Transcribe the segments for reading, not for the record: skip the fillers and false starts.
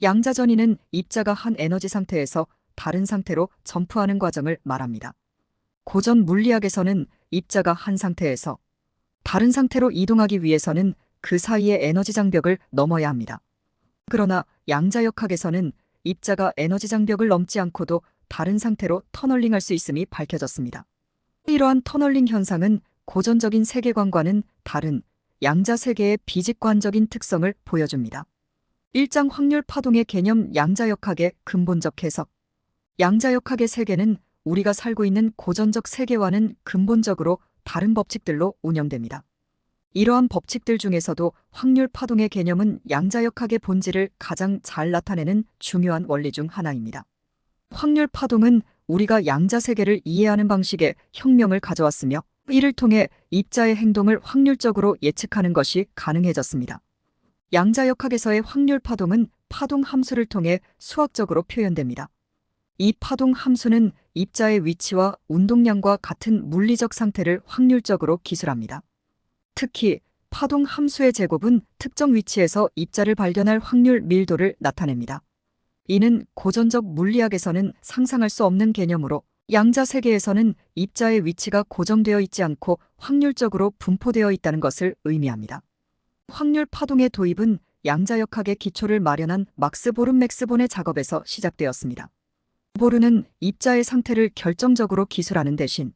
양자전이는 입자가 한 에너지 상태에서 다른 상태로 점프하는 과정을 말합니다. 고전 물리학에서는 입자가 한 상태에서 다른 상태로 이동하기 위해서는 그 사이의 에너지 장벽을 넘어야 합니다. 그러나 양자역학에서는 입자가 에너지 장벽을 넘지 않고도 다른 상태로 터널링할 수 있음이 밝혀졌습니다. 이러한 터널링 현상은 고전적인 세계관과는 다른 양자 세계의 비직관적인 특성을 보여줍니다. 일장 확률 파동의 개념 양자역학의 근본적 해석. 양자역학의 세계는 우리가 살고 있는 고전적 세계와는 근본적으로 다른 법칙들로 운영됩니다. 이러한 법칙들 중에서도 확률 파동의 개념은 양자역학의 본질을 가장 잘 나타내는 중요한 원리 중 하나입니다. 확률 파동은 우리가 양자 세계를 이해하는 방식에 혁명을 가져왔으며 이를 통해 입자의 행동을 확률적으로 예측하는 것이 가능해졌습니다. 양자역학에서의 확률 파동은 파동 함수를 통해 수학적으로 표현됩니다. 이 파동 함수는 입자의 위치와 운동량과 같은 물리적 상태를 확률적으로 기술합니다. 특히 파동 함수의 제곱은 특정 위치에서 입자를 발견할 확률 밀도를 나타냅니다. 이는 고전적 물리학에서는 상상할 수 없는 개념으로 양자 세계에서는 입자의 위치가 고정되어 있지 않고 확률적으로 분포되어 있다는 것을 의미합니다. 확률 파동의 도입은 양자역학의 기초를 마련한 막스 보름 맥스본의 작업에서 시작되었습니다. 보르는 입자의 상태를 결정적으로 기술하는 대신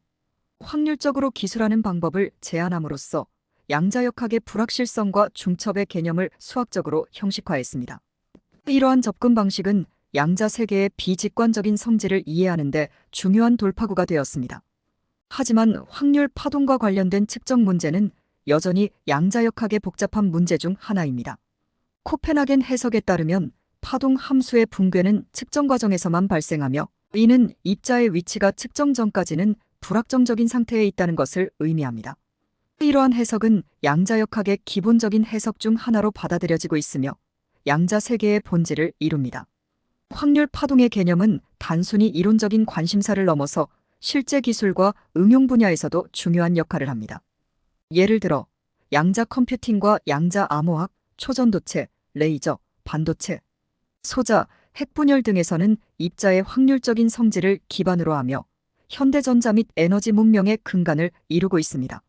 확률적으로 기술하는 방법을 제안함으로써 양자역학의 불확실성과 중첩의 개념을 수학적으로 형식화했습니다. 이러한 접근 방식은 양자 세계의 비직관적인 성질을 이해하는 데 중요한 돌파구가 되었습니다. 하지만 확률 파동과 관련된 측정 문제는 여전히 양자역학의 복잡한 문제 중 하나입니다. 코펜하겐 해석에 따르면 파동 함수의 붕괴는 측정 과정에서만 발생하며 이는 입자의 위치가 측정 전까지는 불확정적인 상태에 있다는 것을 의미합니다. 이러한 해석은 양자역학의 기본적인 해석 중 하나로 받아들여지고 있으며 양자 세계의 본질을 이룹니다. 확률 파동의 개념은 단순히 이론적인 관심사를 넘어서 실제 기술과 응용 분야에서도 중요한 역할을 합니다. 예를 들어 양자 컴퓨팅과 양자 암호학, 초전도체, 레이저, 반도체, 소자, 핵분열 등에서는 입자의 확률적인 성질을 기반으로 하며 현대전자 및 에너지 문명의 근간을 이루고 있습니다.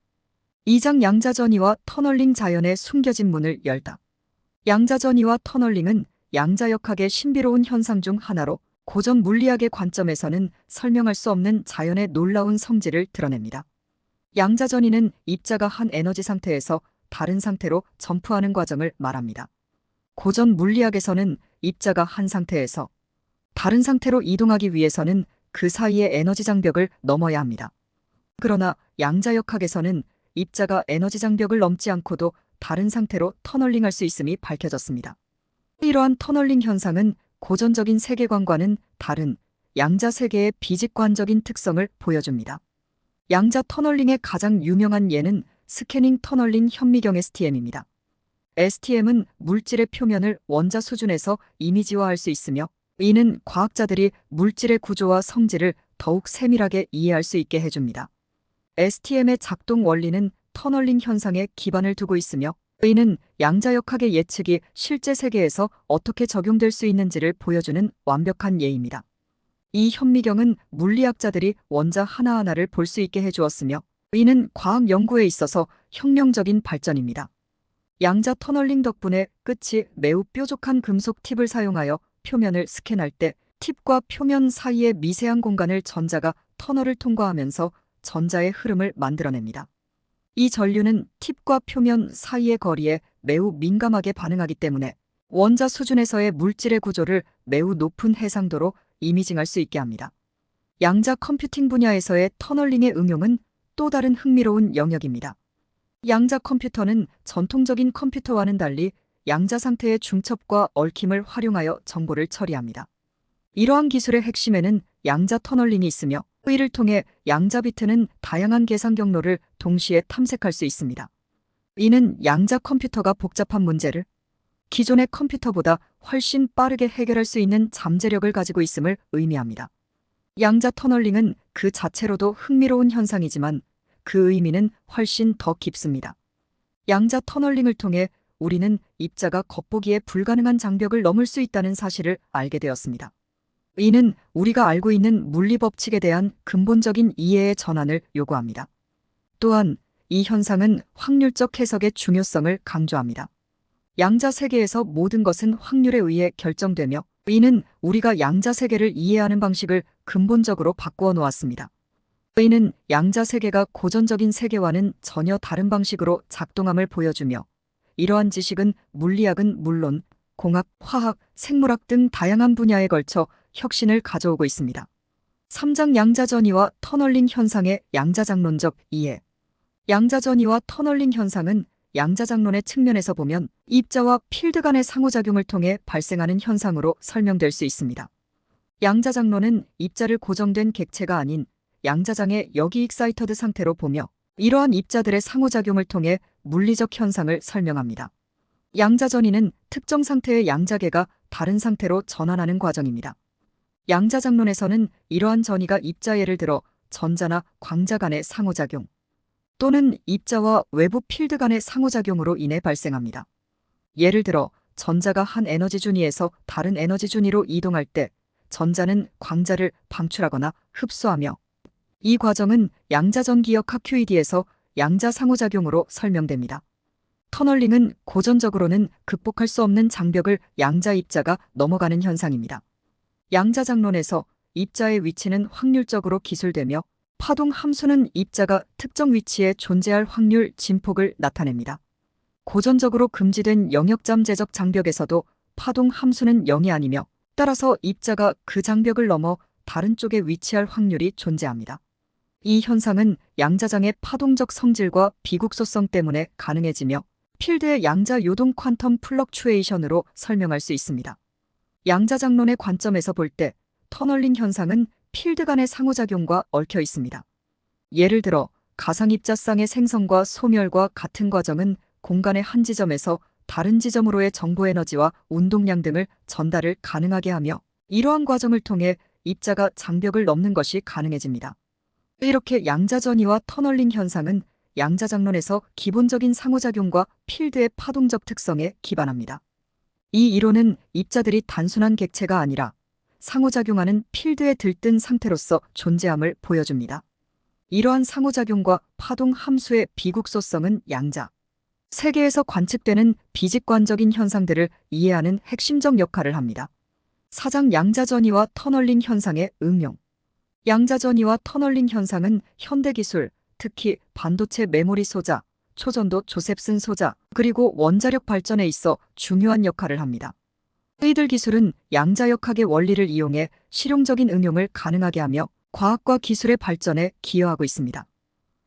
2장 양자전이와 터널링 자연의 숨겨진 문을 열다. 양자전이와 터널링은 양자역학의 신비로운 현상 중 하나로 고전 물리학의 관점에서는 설명할 수 없는 자연의 놀라운 성질을 드러냅니다. 양자전이는 입자가 한 에너지 상태에서 다른 상태로 점프하는 과정을 말합니다. 고전 물리학에서는 입자가 한 상태에서 다른 상태로 이동하기 위해서는 그 사이의 에너지 장벽을 넘어야 합니다. 그러나 양자역학에서는 입자가 에너지 장벽을 넘지 않고도 다른 상태로 터널링할 수 있음이 밝혀졌습니다. 이러한 터널링 현상은 고전적인 세계관과는 다른 양자 세계의 비직관적인 특성을 보여줍니다. 양자 터널링의 가장 유명한 예는 스캐닝 터널링 현미경 STM입니다. STM은 물질의 표면을 원자 수준에서 이미지화할 수 있으며 이는 과학자들이 물질의 구조와 성질을 더욱 세밀하게 이해할 수 있게 해줍니다. STM의 작동 원리는 터널링 현상에 기반을 두고 있으며 이는 양자역학의 예측이 실제 세계에서 어떻게 적용될 수 있는지를 보여주는 완벽한 예입니다. 이 현미경은 물리학자들이 원자 하나하나를 볼 수 있게 해주었으며 이는 과학 연구에 있어서 혁명적인 발전입니다. 양자 터널링 덕분에 끝이 매우 뾰족한 금속 팁을 사용하여 표면을 스캔할 때 팁과 표면 사이의 미세한 공간을 전자가 터널을 통과하면서 전자의 흐름을 만들어냅니다. 이 전류는 팁과 표면 사이의 거리에 매우 민감하게 반응하기 때문에 원자 수준에서의 물질의 구조를 매우 높은 해상도로 이미징할 수 있게 합니다. 양자 컴퓨팅 분야에서의 터널링의 응용은 또 다른 흥미로운 영역입니다. 양자 컴퓨터는 전통적인 컴퓨터와는 달리 양자 상태의 중첩과 얽힘을 활용하여 정보를 처리합니다. 이러한 기술의 핵심에는 양자 터널링이 있으며 이를 통해 양자 비트는 다양한 계산 경로를 동시에 탐색할 수 있습니다. 이는 양자 컴퓨터가 복잡한 문제를 기존의 컴퓨터보다 훨씬 빠르게 해결할 수 있는 잠재력을 가지고 있음을 의미합니다. 양자 터널링은 그 자체로도 흥미로운 현상이지만 그 의미는 훨씬 더 깊습니다. 양자 터널링을 통해 우리는 입자가 겉보기에 불가능한 장벽을 넘을 수 있다는 사실을 알게 되었습니다. 이는 우리가 알고 있는 물리 법칙에 대한 근본적인 이해의 전환을 요구합니다. 또한 이 현상은 확률적 해석의 중요성을 강조합니다. 양자 세계에서 모든 것은 확률에 의해 결정되며 이는 우리가 양자 세계를 이해하는 방식을 근본적으로 바꾸어 놓았습니다. 이는 양자 세계가 고전적인 세계와는 전혀 다른 방식으로 작동함을 보여주며 이러한 지식은 물리학은 물론 공학, 화학, 생물학 등 다양한 분야에 걸쳐 혁신을 가져오고 있습니다. 3장 양자전이와 터널링 현상의 양자장론적 이해. 양자전이와 터널링 현상은 양자장론의 측면에서 보면 입자와 필드 간의 상호작용을 통해 발생하는 현상으로 설명될 수 있습니다. 양자장론은 입자를 고정된 객체가 아닌 양자장의 역이 익사이터드 상태로 보며 이러한 입자들의 상호작용을 통해 물리적 현상을 설명합니다. 양자전이는 특정 상태의 양자계가 다른 상태로 전환하는 과정입니다. 양자장론에서는 이러한 전이가 입자 예를 들어 전자나 광자 간의 상호작용 또는 입자와 외부 필드 간의 상호작용으로 인해 발생합니다. 예를 들어 전자가 한 에너지 준위에서 다른 에너지 준위로 이동할 때 전자는 광자를 방출하거나 흡수하며 이 과정은 양자전기역 QED에서 양자 상호작용으로 설명됩니다. 터널링은 고전적으로는 극복할 수 없는 장벽을 양자 입자가 넘어가는 현상입니다. 양자장론에서 입자의 위치는 확률적으로 기술되며 파동 함수는 입자가 특정 위치에 존재할 확률 진폭을 나타냅니다. 고전적으로 금지된 영역잠재적 장벽에서도 파동 함수는 0이 아니며 따라서 입자가 그 장벽을 넘어 다른 쪽에 위치할 확률이 존재합니다. 이 현상은 양자장의 파동적 성질과 비국소성 때문에 가능해지며 필드의 양자 요동 퀀텀 플럭추에이션으로 설명할 수 있습니다. 양자장론의 관점에서 볼 때 터널링 현상은 필드 간의 상호작용과 얽혀 있습니다. 예를 들어 가상입자쌍의 생성과 소멸과 같은 과정은 공간의 한 지점에서 다른 지점으로의 정보 에너지와 운동량 등을 전달을 가능하게 하며 이러한 과정을 통해 입자가 장벽을 넘는 것이 가능해집니다. 이렇게 양자전이와 터널링 현상은 양자장론에서 기본적인 상호작용과 필드의 파동적 특성에 기반합니다. 이 이론은 입자들이 단순한 객체가 아니라 상호작용하는 필드에 들뜬 상태로서 존재함을 보여줍니다. 이러한 상호작용과 파동 함수의 비국소성은 양자 세계에서 관측되는 비직관적인 현상들을 이해하는 핵심적 역할을 합니다. 4장 양자전이와 터널링 현상의 응용. 양자전이와 터널링 현상은 현대기술, 특히 반도체 메모리 소자, 초전도 조셉슨 소자, 그리고 원자력 발전에 있어 중요한 역할을 합니다. 이들 기술은 양자역학의 원리를 이용해 실용적인 응용을 가능하게 하며 과학과 기술의 발전에 기여하고 있습니다.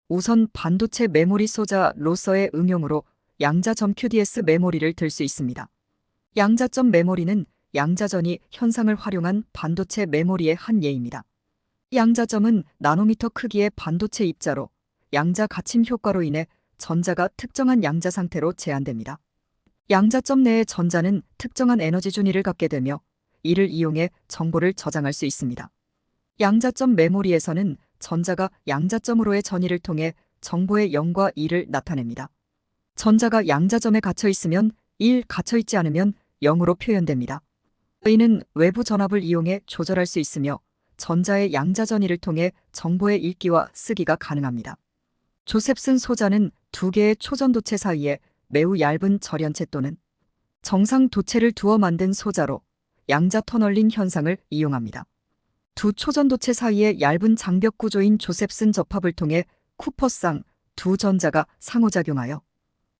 우선 반도체 메모리 소자로서의 응용으로 양자점 QDS 메모리를 들 수 있습니다. 양자점 메모리는 양자전이 현상을 활용한 반도체 메모리의 한 예입니다. 양자점은 나노미터 크기의 반도체 입자로 양자 갇힘 효과로 인해 전자가 특정한 양자 상태로 제한됩니다. 양자점 내의 전자는 특정한 에너지 준위를 갖게 되며 이를 이용해 정보를 저장할 수 있습니다. 양자점 메모리에서는 전자가 양자점으로의 전이를 통해 정보의 0과 2를 나타냅니다. 전자가 양자점에 갇혀 있으면 1, 갇혀 있지 않으면 0으로 표현됩니다. 이는 외부 전압을 이용해 조절할 수 있으며 전자의 양자전이를 통해 정보의 읽기와 쓰기가 가능합니다. 조셉슨 소자는 두 개의 초전도체 사이에 매우 얇은 절연체 또는 정상 도체를 두어 만든 소자로 양자 터널링 현상을 이용합니다. 두 초전도체 사이의 얇은 장벽 구조인 조셉슨 접합을 통해 쿠퍼쌍 두 전자가 상호작용하여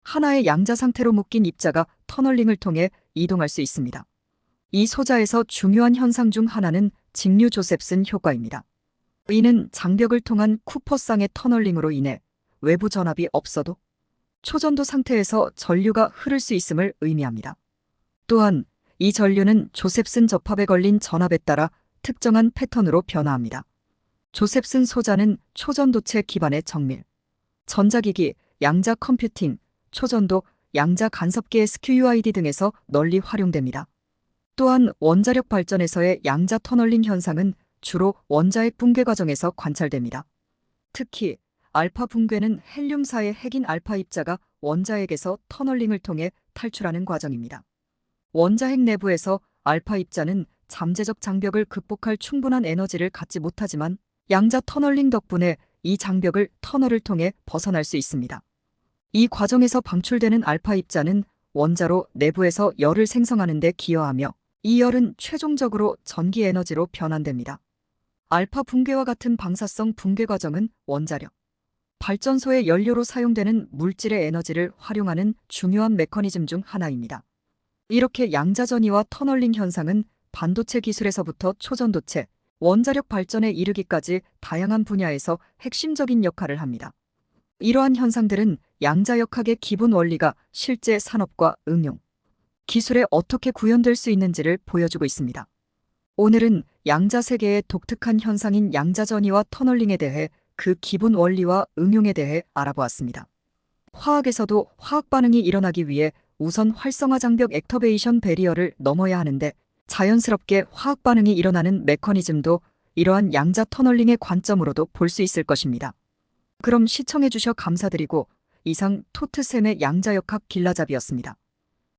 하나의 양자 상태로 묶인 입자가 터널링을 통해 이동할 수 있습니다. 이 소자에서 중요한 현상 중 하나는 직류 조셉슨 효과입니다. 이는 장벽을 통한 쿠퍼쌍의 터널링으로 인해 외부 전압이 없어도 초전도 상태에서 전류가 흐를 수 있음을 의미합니다. 또한 이 전류는 조셉슨 접합에 걸린 전압에 따라 특정한 패턴으로 변화합니다. 조셉슨 소자는 초전도체 기반의 정밀, 전자기기, 양자 컴퓨팅, 초전도, 양자 간섭계 SQUID 등에서 널리 활용됩니다. 또한 원자력 발전에서의 양자 터널링 현상은 주로 원자핵 붕괴 과정에서 관찰됩니다. 특히 알파 붕괴는 헬륨사의 핵인 알파 입자가 원자핵에서 터널링을 통해 탈출하는 과정입니다. 원자핵 내부에서 알파 입자는 잠재적 장벽을 극복할 충분한 에너지를 갖지 못하지만 양자 터널링 덕분에 이 장벽을 터널을 통해 벗어날 수 있습니다. 이 과정에서 방출되는 알파 입자는 원자로 내부에서 열을 생성하는 데 기여하며 이 열은 최종적으로 전기 에너지로 변환됩니다. 알파 붕괴와 같은 방사성 붕괴 과정은 원자력 발전소의 연료로 사용되는 물질의 에너지를 활용하는 중요한 메커니즘 중 하나입니다. 이렇게 양자 전이와 터널링 현상은 반도체 기술에서부터 초전도체, 원자력 발전에 이르기까지 다양한 분야에서 핵심적인 역할을 합니다. 이러한 현상들은 양자역학의 기본 원리가 실제 산업과 응용, 기술에 어떻게 구현될 수 있는지를 보여주고 있습니다. 오늘은 양자 세계의 독특한 현상인 양자 전이와 터널링에 대해 그 기본 원리와 응용에 대해 알아보았습니다. 화학에서도 화학 반응이 일어나기 위해 우선 활성화 장벽 액터베이션 배리어를 넘어야 하는데 자연스럽게 화학 반응이 일어나는 메커니즘도 이러한 양자 터널링의 관점으로도 볼 수 있을 것입니다. 그럼 시청해주셔 감사드리고 이상 토트샘의 양자역학 길라잡이였습니다.